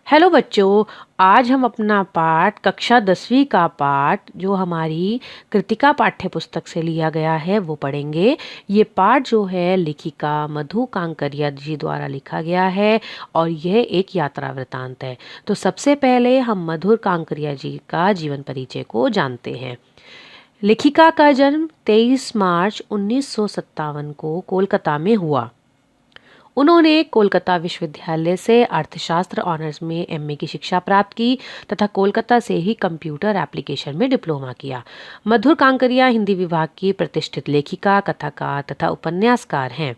Hello बच्चों। आज हम अपना पाठ कक्षा 10वीं का पाठ जो हमारी कृतिका पाठ्य पुस्तक से लिया गया है वो पढ़ेंगे। ये पाठ जो है लेखिका मधु कांकरिया जी द्वारा लिखा गया है और यह एक यात्रा वृतांत है। तो सबसे पहले हम मधुर कांकरिया जी का जीवन परिचय को जानते हैं। लेखिका का जन्म 23 मार्च 1957 को कोलकाता में हुआ। उन्होंने कोलकाता विश्वविद्यालय से अर्थशास्त्र ऑनर्स में एमए की शिक्षा प्राप्त की तथा कोलकाता से ही कंप्यूटर एप्लीकेशन में डिप्लोमा किया। मधुर कांकरिया हिंदी विभाग की प्रतिष्ठित लेखिका, कथाकार तथा उपन्यासकार हैं।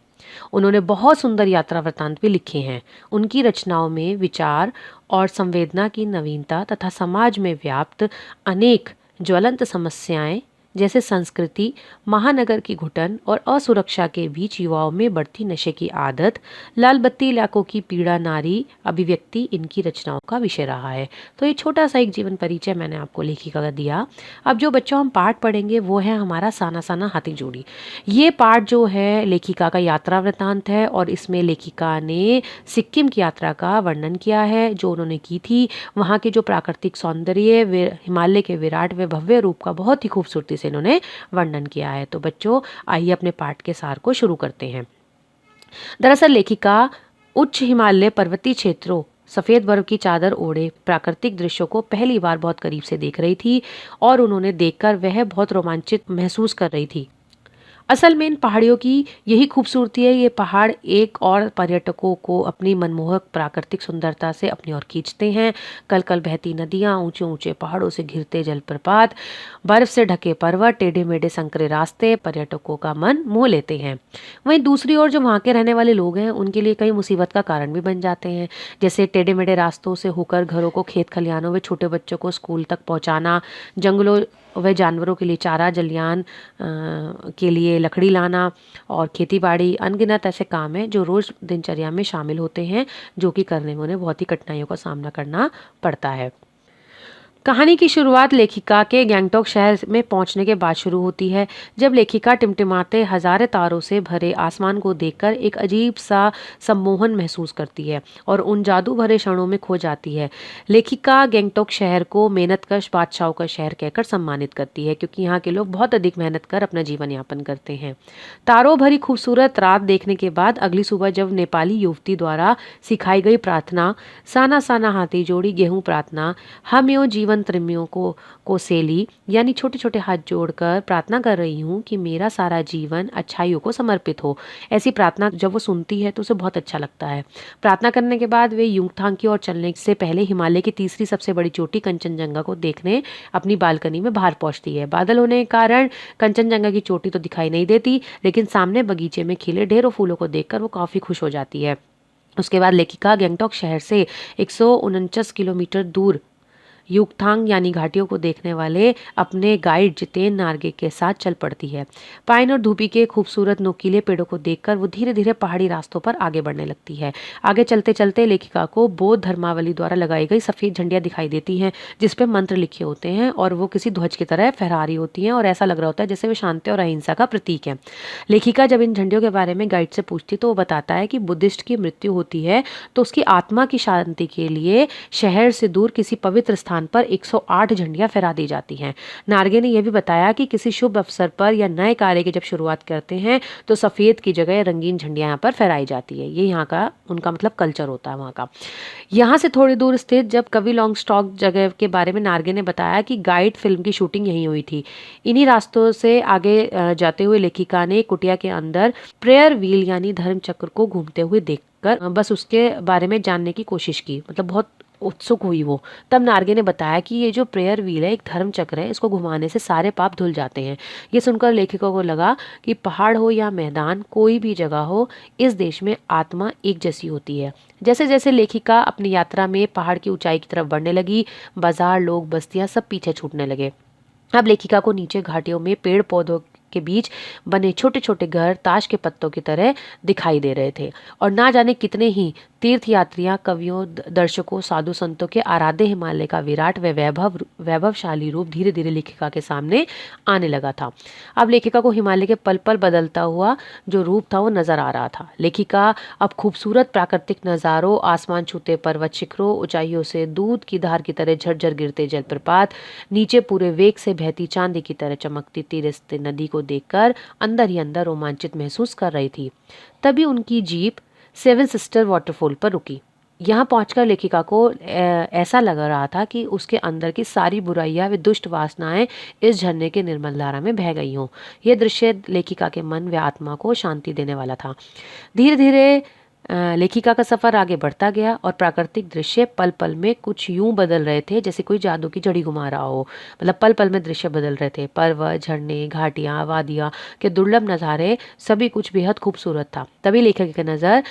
उन्होंने बहुत सुंदर यात्रा वृत्तांत भी लिखे हैं। उनकी रचनाओं में विचार और संवेदना की नवीनता तथा समाज में व्याप्त अनेक ज्वलंत समस्याएं जैसे संस्कृति, महानगर की घुटन और असुरक्षा के बीच युवाओं में बढ़ती नशे की आदत, लाल बत्ती इलाकों की पीड़ा, नारी अभिव्यक्ति इनकी रचनाओं का विषय रहा है। तो ये छोटा सा एक जीवन परिचय मैंने आपको लेखिका का दिया। अब जो बच्चों हम पाठ पढ़ेंगे वो है हमारा साना साना हाथी जोड़ी। ये पाठ जो है लेखिका का यात्रा वृतांत है और इसमें लेखिका ने सिक्किम की यात्रा का वर्णन किया है जो उन्होंने की थी। वहाँ के जो प्राकृतिक सौंदर्य, हिमालय के विराट व भव्य रूप का बहुत ही खूबसूरती से इन्होंने वर्णन किया है। तो बच्चों आइए अपने पाठ के सार को शुरू करते हैं। दरअसल लेखिका उच्च हिमालय पर्वतीय क्षेत्रों, सफेद बर्फ की चादर ओढ़े प्राकृतिक दृश्यों को पहली बार बहुत करीब से देख रही थी और उन्होंने देखकर वह बहुत रोमांचित महसूस कर रही थी। असल में इन पहाड़ियों की यही खूबसूरती है। ये पहाड़ एक और पर्यटकों को अपनी मनमोहक प्राकृतिक सुंदरता से अपनी ओर खींचते हैं। कल कल बहती नदियाँ, ऊंचे ऊंचे पहाड़ों से घिरते जलप्रपात, बर्फ से ढके पर्वत, टेढ़े मेढ़े संकरे रास्ते पर्यटकों का मन मोह लेते हैं। वहीं दूसरी ओर जो वहाँ के रहने वाले लोग हैं उनके लिए कई मुसीबत का कारण भी बन जाते हैं। जैसे टेढ़े मेढ़े रास्तों से होकर घरों को, खेत खलिहानों व छोटे बच्चों को स्कूल तक पहुँचाना, जंगलों व जानवरों के लिए चारा, जलियान के लिए लकड़ी लाना और खेतीबाड़ी, अनगिनत ऐसे काम हैं जो रोज दिनचर्या में शामिल होते हैं, जो कि करने में उन्हें बहुत ही कठिनाइयों का सामना करना पड़ता है। कहानी की शुरुआत लेखिका के गैंगटॉक शहर में पहुंचने के बाद शुरू होती है, जब लेखिका टिमटिमाते हजारे तारों से भरे आसमान को देखकर एक अजीब सा सम्मोहन महसूस करती है और उन जादू भरे क्षणों में खो जाती है। लेखिका गैंगटॉक शहर को मेहनतकश बादशाहों का शहर कहकर सम्मानित करती है, क्योंकि यहाँ के लोग बहुत अधिक मेहनत कर अपना जीवन यापन करते हैं। तारों भरी खूबसूरत रात देखने के बाद अगली सुबह जब नेपाली युवती द्वारा सिखाई गई प्रार्थना, साना साना हाथी जोड़ी गेहूं प्रार्थना, हम यो जीवन त्रिमियों को सेली, यानी छोटे छोटे हाथ जोड़कर प्रार्थना कर रही हूँ कि मेरा सारा जीवन अच्छाइयों को समर्पित हो, ऐसी प्रार्थना जब वो सुनती है तो उसे बहुत अच्छा लगता है। प्रार्थना करने के बाद वे युमथांग की ओर चलने से पहले हिमालय की तीसरी सबसे बड़ी चोटी कंचनजंगा को देखने अपनी बालकनी में बाहर पहुंचती है। बादल होने के कारण कंचनजंगा की चोटी तो दिखाई नहीं देती, लेकिन सामने बगीचे में खिले ढेरों फूलों को देखकर वो काफी खुश हो जाती है। उसके बाद लेखिका गैंगटॉक शहर से 149 किलोमीटर दूर युकथांग यानी घाटियों को देखने वाले अपने गाइड जितेन नार्गे के साथ चल पड़ती है। पाइन और धूपी के खूबसूरत नोकीले पेड़ों को देखकर वो धीरे धीरे पहाड़ी रास्तों पर आगे बढ़ने लगती है। आगे चलते चलते लेखिका को बौद्ध धर्मावली द्वारा लगाई गई सफेद झंडियां दिखाई देती हैं, जिसपे मंत्र लिखे होते हैं और वो किसी ध्वज की तरह फहरा रही होती हैं और ऐसा लग रहा होता है जैसे वे शांति और अहिंसा का प्रतीक है। लेखिका जब इन झंडियों के बारे में गाइड से पूछती तो वो बताता है कि बुद्धिस्ट की मृत्यु होती है तो उसकी आत्मा की शांति के लिए शहर से दूर किसी पवित्र स्थान पर 108 झंडियां फहरा दी जाती हैं। नार्गे ने यह भी बताया कि किसी शुभ अवसर पर या नए कार्य की जब शुरुआत करते हैं तो सफेद की जगह रंगीन झंडियां यहाँ पर फहराई जाती है। ये यहाँ का उनका मतलब कल्चर होता है वहाँ का। यहाँ से थोड़ी दूर स्थित जब कवि लॉन्गस्टॉक जगह के बारे में नार्गे ने बताया कि गाइड फिल्म की शूटिंग यहीं हुई थी। इन्हीं रास्तों से आगे जाते हुए लेखिका ने कुटिया के अंदर प्रेयर व्हील यानी धर्म चक्र को घूमते हुए देखकर बस उसके बारे में जानने की कोशिश की, मतलब बहुत उत्सुक हुई वो। तब नार्गे ने बताया कि ये जो प्रेयर व्हील है एक धर्म चक्र है, इसको घुमाने से सारे पाप धुल जाते हैं। ये सुनकर लेखिका को लगा कि पहाड़ हो या मैदान, कोई भी जगह हो, इस देश में आत्मा एक जैसी होती है। जैसे जैसे लेखिका अपनी यात्रा में पहाड़ की ऊंचाई की तरफ बढ़ने लगी, बाजार, लोग, बस्तियां सब पीछे छूटने लगे। अब लेखिका को नीचे घाटियों में पेड़ पौधों के बीच बने छोटे छोटे घर ताश के पत्तों की तरह दिखाई दे रहे थे। और ना जाने कितने ही तीर्थ यात्रियां, कवियों, दर्शकों, साधु संतों के आराध्य हिमालय का विराट व वैभवशाली रूप धीरे धीरे लेखिका के सामने आने लगा था। अब लेखिका को हिमालय के पल पल बदलता हुआ जो रूप था वो नजर आ रहा था। लेखिका अब खूबसूरत प्राकृतिक नज़ारों, आसमान छूते पर्वत शिखरों, ऊंचाइयों से दूध की धार की तरह झरझर गिरते जलप्रपात, नीचे पूरे वेग से बहती चांदी की तरह चमकती तेजस्वी नदी को देखकर अंदर ही अंदर रोमांचित महसूस कर रही थी। तभी उनकी जीप सेवन सिस्टर वाटरफॉल पर रुकी। यहाँ पहुंचकर लेखिका को ऐसा लग रहा था कि उसके अंदर की सारी बुराइयां व दुष्ट वासनाएं इस झरने के निर्मल धारा में बह गई हों। यह दृश्य लेखिका के मन व आत्मा को शांति देने वाला था। धीरे धीरे लेखिका का सफर आगे बढ़ता गया और प्राकृतिक दृश्य पल पल में कुछ यूं बदल रहे थे जैसे कोई जादू की झड़ी घुमा रहा हो। मतलब पल पल में दृश्य बदल रहे थे। पर्वत, झरने, घाटियां, वादियां के दुर्लभ नज़ारे, सभी कुछ बेहद खूबसूरत था। तभी लेखक की नज़र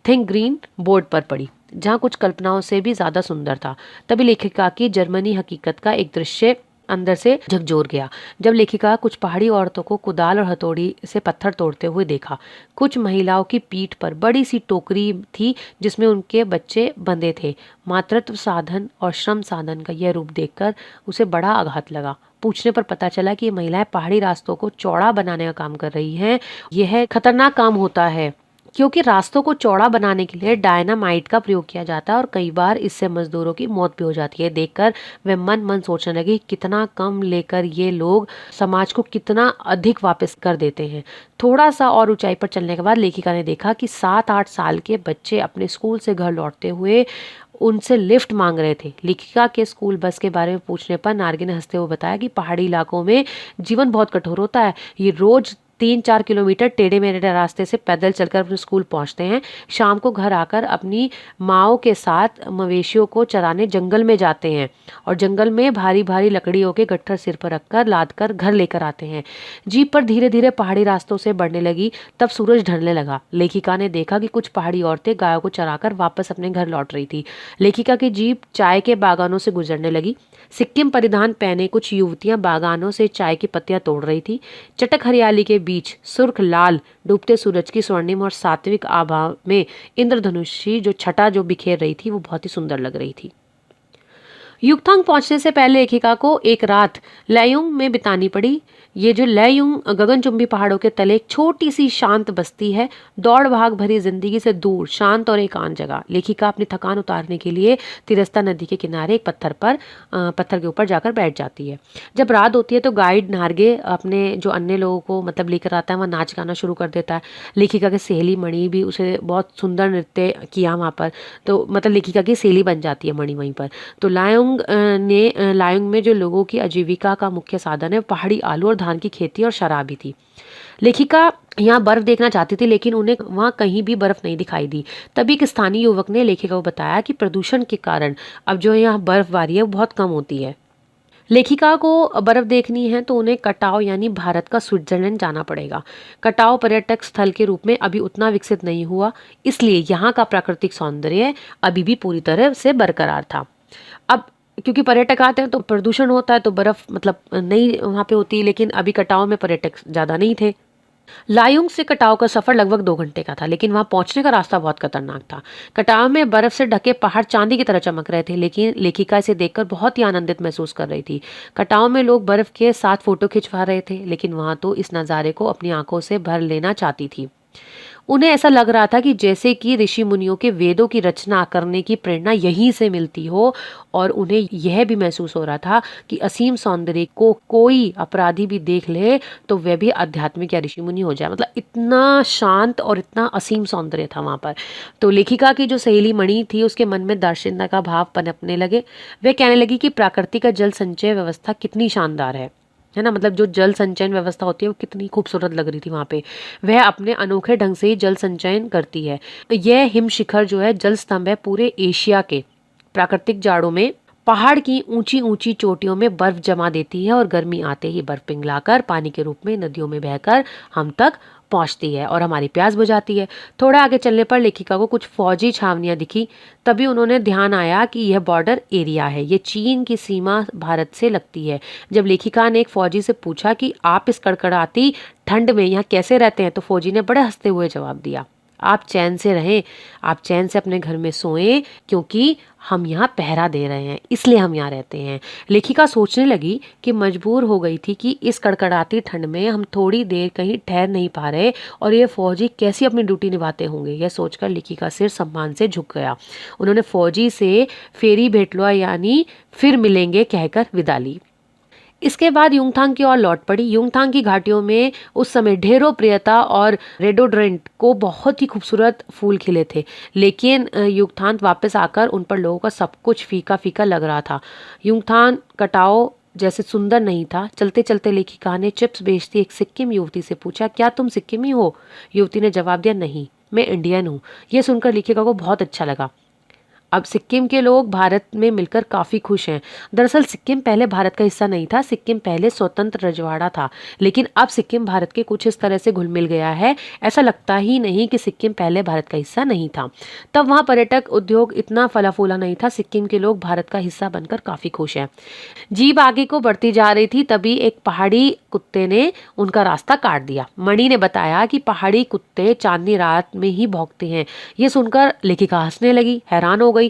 थिंक ग्रीन बोर्ड पर पड़ी, जहाँ कुछ कल्पनाओं से भी ज्यादा सुंदर था। तभी लेखिका की जर्मनी हकीकत का एक दृश्य अंदर से झकझोर गया। जब लेखिका कुछ पहाड़ी औरतों को कुदाल और हथौड़ी से पत्थर तोड़ते हुए देखा। कुछ महिलाओं की पीठ पर बड़ी सी टोकरी थी जिसमें उनके बच्चे बंधे थे। मातृत्व साधन और श्रम साधन का यह रूप देखकर उसे बड़ा आघात लगा। पूछने पर पता चला कि ये महिलाएं पहाड़ी रास्तों को चौड़ा बनाने का काम कर रही हैं। यह खतरनाक काम होता है क्योंकि रास्तों को चौड़ा बनाने के लिए डायनामाइट का प्रयोग किया जाता है और कई बार इससे मजदूरों की मौत भी हो जाती है। देखकर वे मन मन सोचने लगी कितना कम लेकर ये लोग समाज को कितना अधिक वापस कर देते हैं। थोड़ा सा और ऊंचाई पर चलने के बाद लेखिका ने देखा कि 7-8 साल के बच्चे अपने स्कूल से घर लौटते हुए उनसे लिफ्ट मांग रहे थे। लेखिका के स्कूल बस के बारे में पूछने पर नार्गी ने हंसते हुए बताया कि पहाड़ी इलाकों में जीवन बहुत कठोर होता है। ये रोज 3-4 किलोमीटर टेढ़े मेढ़े रास्ते से पैदल चलकर अपने स्कूल पहुंचते हैं। शाम को घर आकर अपनी माओ के साथ मवेशियों को चराने जंगल में जाते हैं और जंगल में भारी भारी लकड़ियों के गट्ठर सिर पर रखकर लाद कर घर लेकर आते हैं। जीप पर धीरे धीरे पहाड़ी रास्तों से बढ़ने लगी। तब सूरज ढलने लगा। लेखिका ने देखा कि कुछ पहाड़ी औरतें गायों को चराकर वापस अपने घर लौट रही थी। लेखिका की जीप चाय के बागानों से गुजरने लगी। सिक्किम परिधान पहने कुछ युवतियां बागानों से चाय की पत्तियां तोड़ रही थी। चटक हरियाली के बीच सुर्ख लाल डूबते सूरज की स्वर्णिम और सात्विक आभा में इंद्रधनुषी जो छटा जो बिखेर रही थी वो बहुत ही सुंदर लग रही थी। युक्थांग पहुंचने से पहले लेखिका को एक रात लैयुंग में बितानी पड़ी। ये जो लैयुंग गगनचुंबी पहाड़ों के तले एक छोटी सी शांत बस्ती है, दौड़ भाग भरी जिंदगी से दूर, शांत और एकांत जगह। लेखिका अपनी थकान उतारने के लिए तिरस्ता नदी के किनारे एक पत्थर के ऊपर जाकर बैठ जाती है। जब रात होती है तो गाइड नार्गे अपने जो अन्य लोगों को मतलब लेकर आता है, वह नाच गाना शुरू कर देता है। लेखिका के सहेली मणि भी उसे बहुत सुंदर नृत्य किया वहाँ पर, तो मतलब लेखिका की सहेली बन जाती है मणि वहीं पर। तो लायोंग में जो लोगों की आजीविका का मुख्य साधन है पहाड़ी आलू और धान की खेती और शराब ही थी। लेखिका यहाँ बर्फ देखना चाहती थी लेकिन उन्हें वहाँ कहीं भी बर्फ नहीं दिखाई दी। तभी एक स्थानीय युवक ने लेखिका को बताया कि प्रदूषण के कारण अब जो यहाँ बर्फबारी है वो बहुत कम होती है। लेखिका को बर्फ देखनी है तो उन्हें कटाव यानी भारत का स्विट्जरलैंड जाना पड़ेगा। कटाव पर्यटक स्थल के रूप में अभी उतना विकसित नहीं हुआ, इसलिए यहाँ का प्राकृतिक सौंदर्य अभी भी पूरी तरह से बरकरार था। अब क्योंकि पर्यटक आते हैं तो प्रदूषण होता है तो बर्फ मतलब नहीं वहाँ पे होती, लेकिन अभी कटाव में पर्यटक ज़्यादा नहीं थे। लायुंग से कटाव का सफर लगभग 2 घंटे का था, लेकिन वहां पहुंचने का रास्ता बहुत खतरनाक था। कटाव में बर्फ से ढके पहाड़ चांदी की तरह चमक रहे थे, लेकिन लेखिका इसे देखकर बहुत ही आनंदित महसूस कर रही थी। कटाव में लोग बर्फ के साथ फोटो खिंचवा रहे थे, लेकिन वहां तो इस नज़ारे को अपनी आंखों से भर लेना चाहती थी। उन्हें ऐसा लग रहा था कि जैसे कि ऋषि मुनियों के वेदों की रचना करने की प्रेरणा यहीं से मिलती हो, और उन्हें यह भी महसूस हो रहा था कि असीम सौंदर्य को कोई अपराधी भी देख ले तो वह भी आध्यात्मिक या ऋषि मुनि हो जाए। मतलब इतना शांत और इतना असीम सौंदर्य था वहां पर। तो लेखिका की जो सहेली मणि थी उसके मन में दार्शनिकता का भाव पनपने लगे। वह कहने लगी कि प्रकृति का जल संचय व्यवस्था कितनी शानदार है ना। मतलब जो जल संचयन व्यवस्था होती है वो कितनी खूबसूरत लग रही थी वहां पे। वह अपने अनोखे ढंग से ही जल संचयन करती है। यह हिम शिखर जो है जल स्तंभ है पूरे एशिया के। प्राकृतिक जाड़ों में पहाड़ की ऊंची ऊंची चोटियों में बर्फ जमा देती है और गर्मी आते ही बर्फ पिघलाकर पानी के रूप में नदियों में बहकर हम तक पहुंचती है और हमारी प्यास बुझाती है। थोड़ा आगे चलने पर लेखिका को कुछ फौजी छावनियां दिखी। तभी उन्होंने ध्यान आया कि यह बॉर्डर एरिया है, ये चीन की सीमा भारत से लगती है। जब लेखिका ने एक फौजी से पूछा कि आप इस कड़कड़ाती ठंड में यहाँ कैसे रहते हैं, तो फौजी ने बड़े हंसते हुए जवाब दिया, आप चैन से रहें, आप चैन से अपने घर में सोएं, क्योंकि हम यहाँ पहरा दे रहे हैं, इसलिए हम यहाँ रहते हैं। लेखिका सोचने लगी कि मजबूर हो गई थी कि इस कड़कड़ाती ठंड में हम थोड़ी देर कहीं ठहर नहीं पा रहे और ये फौजी कैसी अपनी ड्यूटी निभाते होंगे। यह सोचकर लेखिका सिर सम्मान से झुक गया। उन्होंने फौजी से फेरी भेटलुआ यानी फिर मिलेंगे कहकर विदा ली। इसके बाद युमथांग की ओर लौट पड़ी। युमथांग की घाटियों में उस समय ढेरों प्रियता और रेडोड्रेंट को बहुत ही खूबसूरत फूल खिले थे, लेकिन युमथांग वापस आकर उन पर लोगों का सब कुछ फीका फीका लग रहा था। युमथांग कटाओ जैसे सुंदर नहीं था। चलते चलते लेखिका ने चिप्स बेचती एक सिक्किम युवती से पूछा, क्या तुम सिक्किमी हो? युवती ने जवाब दिया, नहीं, मैं इंडियन हूँ। यह सुनकर लेखिका को बहुत अच्छा लगा। अब सिक्किम के लोग भारत में मिलकर काफ़ी खुश हैं। दरअसल सिक्किम पहले भारत का हिस्सा नहीं था, सिक्किम पहले स्वतंत्र रजवाड़ा था, लेकिन अब सिक्किम भारत के कुछ इस तरह से घुल मिल गया है, ऐसा लगता ही नहीं कि सिक्किम पहले भारत का हिस्सा नहीं था। तब वहाँ पर्यटक उद्योग इतना फला फूला नहीं था। सिक्किम के लोग भारत का हिस्सा बनकर काफ़ी खुश हैं। जीप आगे को बढ़ती जा रही थी, तभी एक पहाड़ी कुत्ते ने उनका रास्ता काट दिया। मणि ने बताया कि पहाड़ी कुत्ते चांदनी रात में ही भौंकते हैं। ये सुनकर लेखिका हंसने लगी, हैरान हो गई।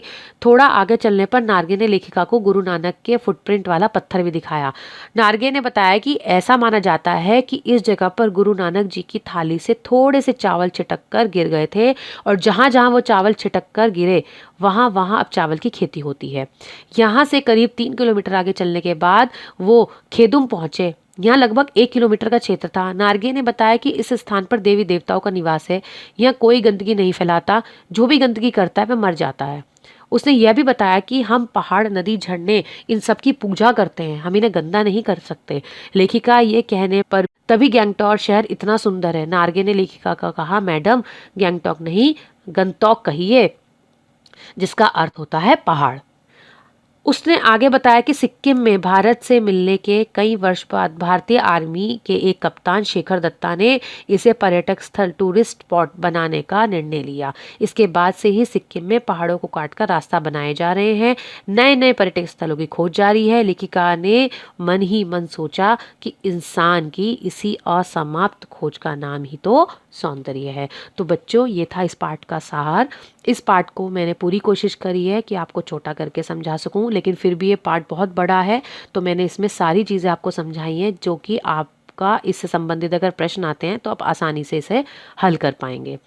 थोड़ा आगे चलने पर नार्गे ने लेखिका को गुरु नानक के फुटप्रिंट वाला पत्थर भी दिखाया। नार्गे ने बताया कि ऐसा माना जाता है कि इस जगह पर गुरु नानक जी की थाली से थोड़े से चावल छिटक कर गिर गए थे और जहां जहां वो चावल छिटक कर गिरे वहां वहां अब चावल की खेती होती है। यहाँ से करीब 3 किलोमीटर आगे चलने के बाद वो खेदुम पहुंचे। यहाँ लगभग 1 किलोमीटर का क्षेत्र था। नार्गे ने बताया कि इस स्थान पर देवी देवताओं का निवास है। यहाँ कोई गंदगी नहीं फैलाता, जो भी गंदगी करता है वह मर जाता है। उसने यह भी बताया कि हम पहाड़, नदी, झरने इन सब की पूजा करते हैं, हम इन्हें गंदा नहीं कर सकते। लेखिका ये कहने पर तभी गैंगटॉक शहर इतना सुंदर है। नार्गे ने लेखिका का कहा, मैडम गैंगटॉक नहीं गंगटॉक कहिए, जिसका अर्थ होता है पहाड़। उसने आगे बताया कि सिक्किम में भारत से मिलने के कई वर्ष बाद भारतीय आर्मी के एक कप्तान शेखर दत्ता ने इसे पर्यटक स्थल, टूरिस्ट स्पॉट बनाने का निर्णय लिया। इसके बाद से ही सिक्किम में पहाड़ों को काटकर रास्ता बनाए जा रहे हैं, नए नए पर्यटक स्थलों की खोज जारी है। लेखिका ने मन ही मन सोचा कि इंसान की इसी असमाप्त खोज का नाम ही तो सौंदर्य है। तो बच्चों, ये था इस पाठ का सार। इस पाठ को मैंने पूरी कोशिश करी है कि आपको छोटा करके समझा सकूं, लेकिन फिर भी ये पाठ बहुत बड़ा है, तो मैंने इसमें सारी चीज़ें आपको समझाई हैं जो कि आपका इससे संबंधित अगर प्रश्न आते हैं तो आप आसानी से इसे हल कर पाएंगे।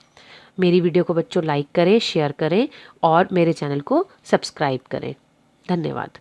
मेरी वीडियो को बच्चों लाइक करें, शेयर करें और मेरे चैनल को सब्सक्राइब करें। धन्यवाद।